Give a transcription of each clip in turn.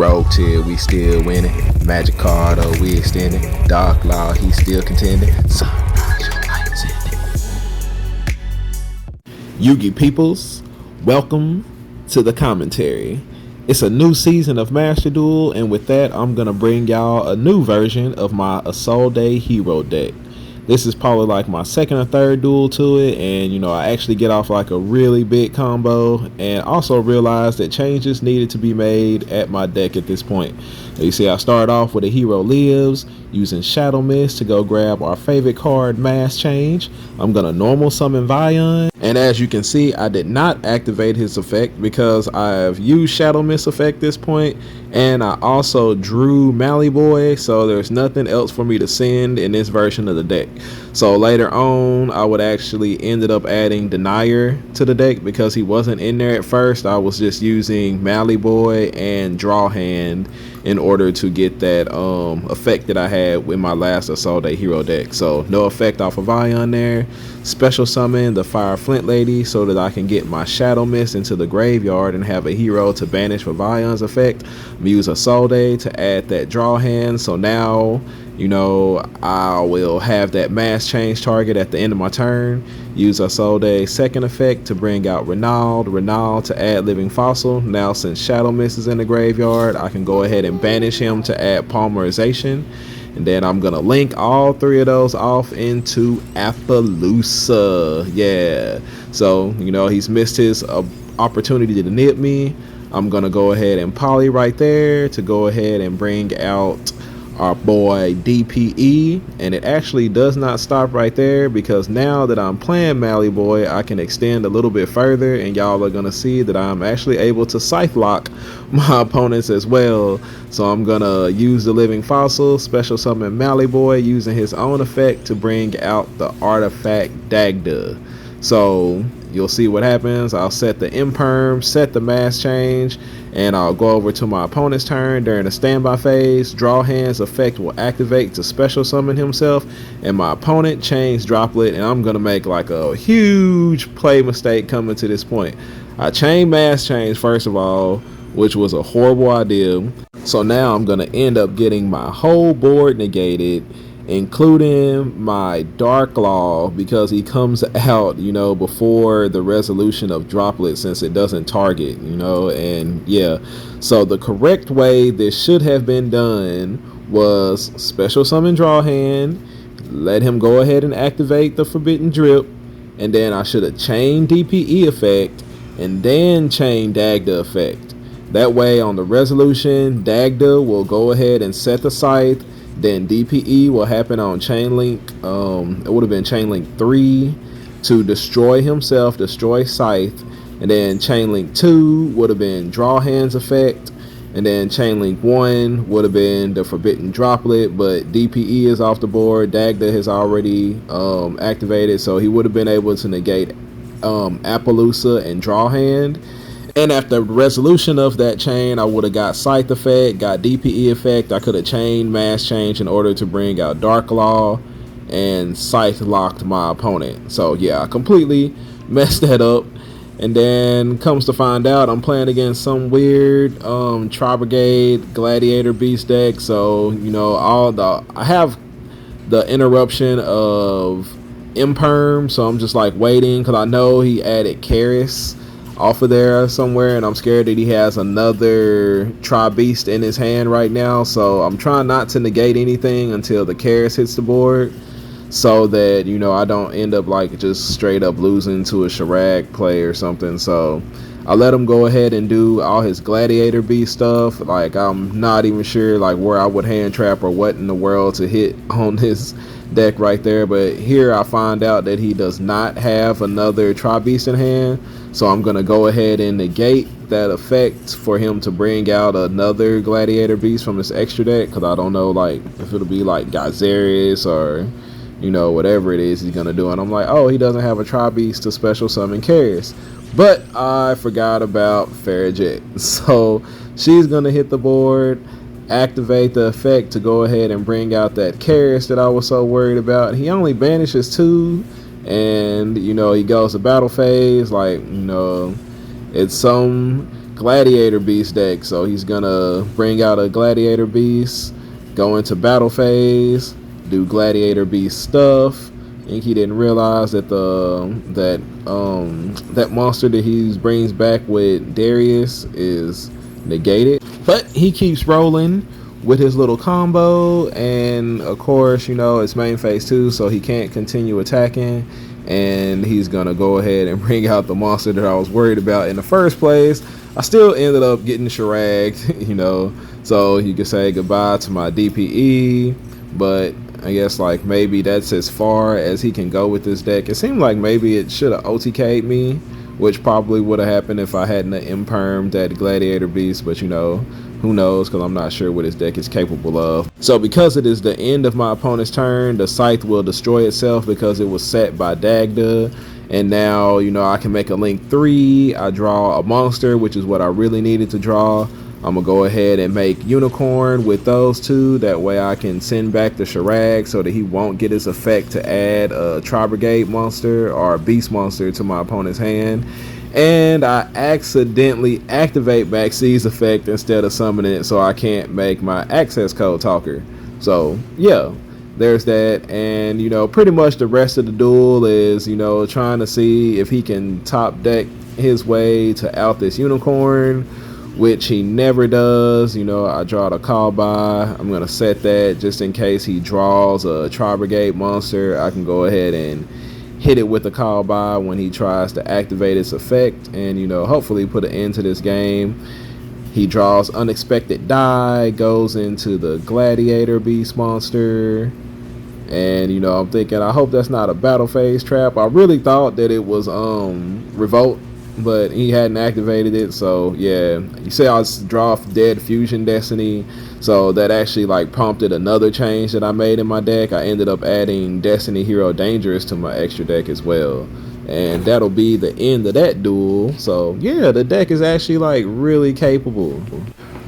Rogue tier, we still winning. Magic card, oh, we extending. Dark Law, he still contending. Sunrise, your lights in it. Yugi peoples, welcome to the commentary. It's a new season of Master Duel, and with that, I'm gonna bring y'all a new version of my Isolde Hero deck. This is probably like my second or third duel to it, and I actually get off like a really big combo, and also realized that changes needed to be made at my deck at this point. You see, I start off with a Hero Lives, using Shadow Mist to go grab our favorite card, Mass Change. I'm gonna normal summon Vion, and as you can see, I did not activate his effect because I've used Shadow Mist effect this point, and I also drew Mallyboy, so there's nothing else for me to send in this version of the deck. So later on, I would actually ended up adding Denier to the deck because he wasn't in there at first. I was just using Mallyboy and Draw Hand in order to get that effect that I had with my last Isolde Hero deck. So no effect off of Vion there. Special summon the Fire Flint Lady so that I can get my Shadow Mist into the graveyard and have a hero to banish for Vion's effect. Use Isolde to add that Draw Hand. So now, I will have that Mass Change target at the end of my turn. Use Isolde's second effect to bring out Renald to add Living Fossil. Now since Shadow Mist is in the graveyard, I can go ahead and banish him to add Polymerization. And then I'm going to link all three of those off into Appaloosa. Yeah. So, he's missed his opportunity to nip me. I'm going to go ahead and poly right there to go ahead and bring out our boy DPE, and it actually does not stop right there because now that I'm playing Mallyboy, I can extend a little bit further, and y'all are gonna see that I'm actually able to Scythe Lock my opponents as well. So I'm gonna use the Living Fossil, special summon Mallyboy using his own effect to bring out the artifact Dagda. So you'll see what happens. I'll set the Imperm, set the Mass Change, and I'll go over to my opponent's turn during the standby phase. Draw Hand's effect will activate to special summon himself, and my opponent chains Droplet, and I'm gonna make like a huge play mistake coming to this point. I chain Mass Change first of all, which was a horrible idea. So now I'm gonna end up getting my whole board negated, including my Dark Law, because he comes out before the resolution of Droplet, since it doesn't target, and yeah. So the correct way this should have been done was special summon Draw Hand, let him go ahead and activate the Forbidden Drip, and then I should have chained DPE effect and then chained Dagda effect. That way on the resolution, Dagda will go ahead and set the Scythe. Then DPE will happen on Chain Link. It would have been Chain Link 3 to destroy himself, destroy Scythe. And then Chain Link 2 would have been Draw Hand's effect. And then Chain Link 1 would have been the Forbidden Droplet. But DPE is off the board. Dagda has already activated. So he would have been able to negate Appaloosa and Draw Hand. And after resolution of that chain, I would have got Scythe effect, got DPE effect. I could have chained Mass Change in order to bring out Dark Law, and Scythe locked my opponent. So yeah, I completely messed that up. And then comes to find out, I'm playing against some weird Tri-Brigade Gladiator Beast deck. So I have the interruption of Imperm, so I'm just like waiting because I know he added Karis off of there somewhere, and I'm scared that he has another Tri-Beast in his hand right now. So I'm trying not to negate anything until the Karis hits the board, so that I don't end up like just straight up losing to a Chirac play or something. So I let him go ahead and do all his Gladiator Beast stuff. Like, I'm not even sure like where I would hand trap or what in the world to hit on this deck right there. But here I find out that he does not have another Tri-Beast in hand. So I'm going to go ahead and negate that effect for him to bring out another Gladiator Beast from his extra deck. Because I don't know like if it'll be like Gyzerius or whatever it is he's going to do. And I'm like, oh, he doesn't have a Tri-Beast to special summon Karis. But I forgot about Farrajet. So she's going to hit the board, activate the effect to go ahead and bring out that Karis that I was so worried about. He only banishes 2, and he goes to battle phase. Like, it's some Gladiator Beast deck. So he's gonna bring out a Gladiator Beast, go into battle phase, do Gladiator Beast stuff. I think he didn't realize that that monster that he brings back with Darius is negated. But he keeps rolling with his little combo, and of course, you know, it's main phase 2, so he can't continue attacking, and he's gonna go ahead and bring out the monster that I was worried about in the first place. I still ended up getting shragged, you know, so you could say goodbye to my DPE, but I guess like maybe that's as far as he can go with this deck. It seemed like maybe it should have OTK'd me, which probably would have happened if I hadn't impermed that Gladiator Beast, but you know, who knows, because I'm not sure what his deck is capable of. So because it is the end of my opponent's turn, the Scythe will destroy itself because it was set by Dagda. And now, you know, I can make a Link 3. I draw a monster, which is what I really needed to draw. I'm going to go ahead and make Unicorn with those two. That way I can send back the Shrag so that he won't get his effect to add a Tri-Brigade monster or a Beast monster to my opponent's hand. And I accidentally activate Maxie's effect instead of summoning it, so I can't make my access code talker. So, yeah. There's that, and you know, pretty much the rest of the duel is, you know, trying to see if he can top deck his way to out this Unicorn, which he never does. You know, I draw the call by. I'm gonna set that just in case he draws a Tri-Brigade monster. I can go ahead and hit it with a call by when he tries to activate its effect, and you know, hopefully put an end to this game. He draws Unexpected Die, goes into the Gladiator Beast monster. And, you know, I'm thinking, I hope that's not a battle phase trap. I really thought that it was Revolt, but he hadn't activated it. So, yeah, you see I draw Dead Fusion Destiny. So that actually, like, prompted another change that I made in my deck. I ended up adding Destiny Hero Dangerous to my extra deck as well. And that'll be the end of that duel. So yeah, the deck is actually like really capable.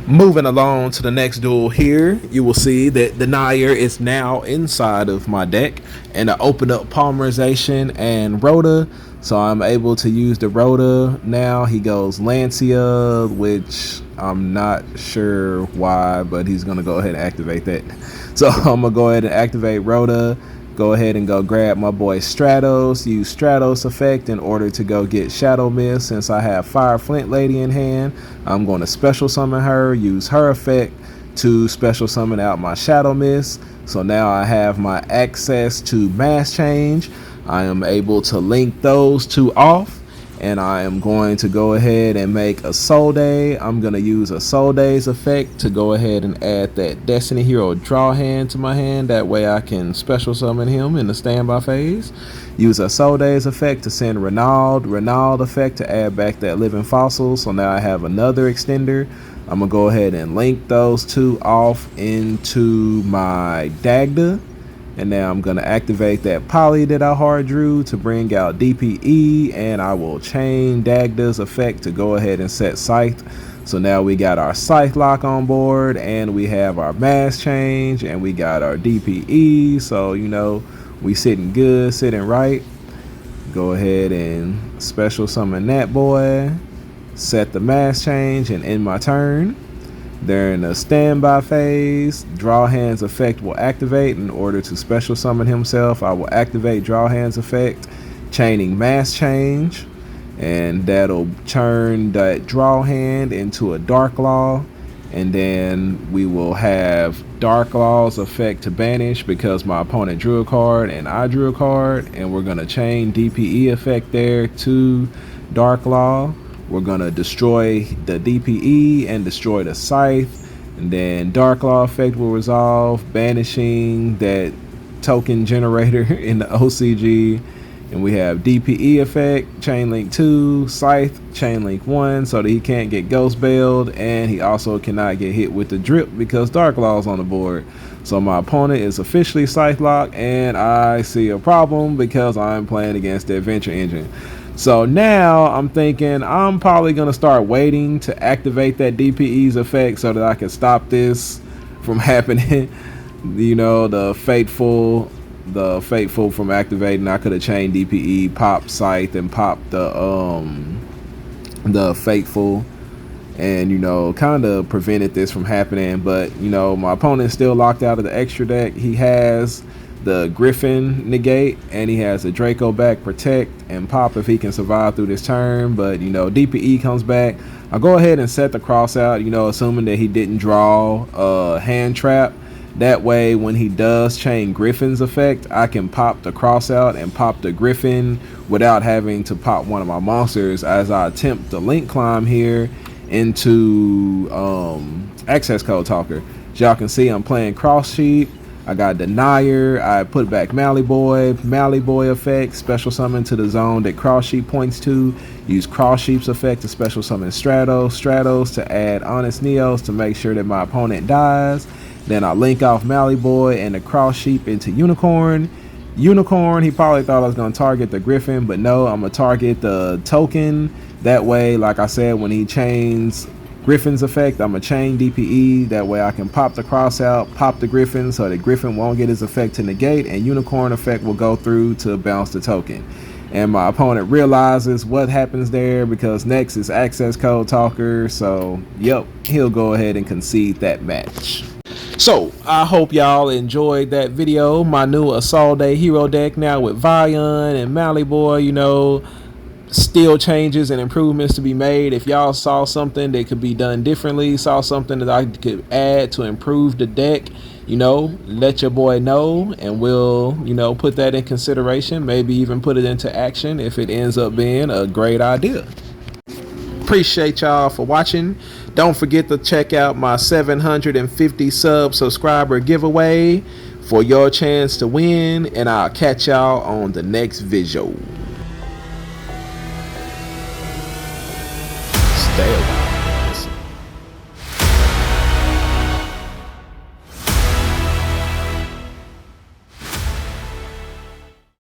Moving along to the next duel here, you will see that the Nair is now inside of my deck, and I opened up Polymerization and Rhoda, so I'm able to use the Rhoda. Now he goes Lancia, which I'm not sure why, but he's gonna go ahead and activate that. So I'm gonna go ahead and activate Rhoda. Go ahead and go grab my boy Stratos, use Stratos effect in order to go get Shadow Mist. Since I have Fire Flint Lady in hand, I'm going to special summon her, use her effect to special summon out my Shadow Mist. So now I have my access to Mass Change. I am able to link those two off, and I am going to go ahead and make Isolde. I'm going to use Isolde's effect to go ahead and add that Destiny Hero draw hand to my hand. That way I can special summon him in the standby phase. Use Isolde's effect to send Renaud effect to add back that Living Fossil. So now I have another extender. I'm going to go ahead and link those two off into my Dagda. And now I'm going to activate that Poly that I hard drew to bring out DPE, and I will chain Dagda's effect to go ahead and set Scythe. So now we got our Scythe lock on board, and we have our mass change, and we got our DPE. So, you know, we sitting good, sitting right. Go ahead and special summon that boy, set the mass change, and end my turn. During the standby phase, draw hands effect will activate. In order to special summon himself, I will activate draw hands effect, chaining mass change, and that'll turn that draw hand into a Dark Law. And then we will have Dark Law's effect to banish because my opponent drew a card and I drew a card, and we're going to chain DPE effect there to Dark Law. We're going to destroy the DPE and destroy the Scythe, and then Dark Law effect will resolve, banishing that token generator in the OCG. And we have DPE effect, chain link 2, Scythe, chain link 1, so that he can't get ghost bailed, and he also cannot get hit with the drip because Dark Law is on the board. So my opponent is officially Scythe locked, and I see a problem because I'm playing against the Adventure Engine. So now I'm thinking I'm probably going to start waiting to activate that DPE's effect so that I can stop this from happening. You know, the fateful from activating. I could have chained DPE, popped Scythe, and popped the fateful. and kind of prevented this from happening. But my opponent's still locked out of the extra deck. He has the Griffin negate, and he has the Draco back protect and pop if he can survive through this turn. But DPE comes back. I'll go ahead and set the cross out, assuming that he didn't draw a hand trap. That way, when he does chain Griffin's effect, I can pop the cross out and pop the Griffin without having to pop one of my monsters as I attempt the link climb here into access code talker. As y'all can see, I'm playing cross sheep. I got Denier. I put back Mallyboy effect, special summon to the zone that cross sheep points to. Use cross sheep's effect to special summon Stratos to add Honest Neos to make sure that my opponent dies. Then I link off Mallyboy and the cross sheep into Unicorn. He probably thought I was going to target the Griffin, but no, I'm going to target the token. That way, like I said, when he chains Griffin's effect, I'm going to chain DPE. That way I can pop the cross out, pop the Griffin, so the Griffin won't get his effect to negate, and Unicorn effect will go through to bounce the token. And my opponent realizes what happens there because next is access code talker. So, yep, he'll go ahead and concede that match. So, I hope y'all enjoyed that video. My new Isolde Hero deck now with Vion and Mallyboy, still changes and improvements to be made. If y'all saw something that could be done differently, saw something that I could add to improve the deck, let your boy know, and we'll, put that in consideration, maybe even put it into action if it ends up being a great idea. Appreciate y'all for watching. Don't forget to check out my 750 subscriber giveaway for your chance to win, and I'll catch y'all on the next video. Stay away.